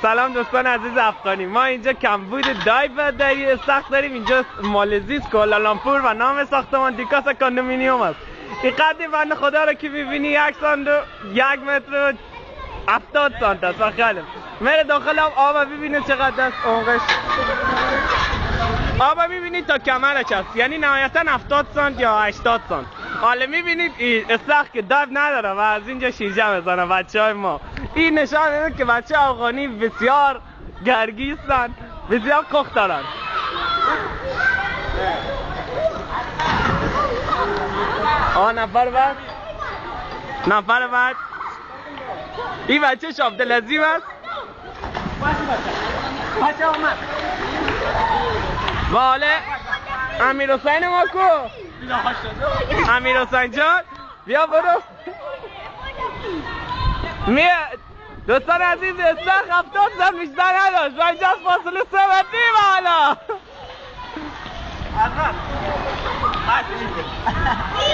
سلام دوستان عزیز افغانی. ما اینجا کمبود دایو دایی استخر داریم. اینجا مالزی کوالالامپور و نام ساختمان دیکاس کاندومینیوم است. این قدی بند خدا رو که ببینی 1 متر و 70 سانت است و خیلی میره داخل آب ببینید چقدر است عمقش. آب میبینید تا کمرش است، یعنی نهایتا 70 سانت یا 80 سانت. حالا میبینید این استخر که دایو نداره و از اینجا شیرجه میزنه بچهای ما. این نشان میده که بچه افغانی بسیار گرگیستن، بسیار کخ دارن. نفر بعد این بچه عبدالعظیم است. بچه آمد باله امیر حسین ما کو؟ امیر حسین جان بیا برو. دوستان عزیز استخر 70 سانت بیشتر نداشت و اینجا فاصله 3 متری بالا.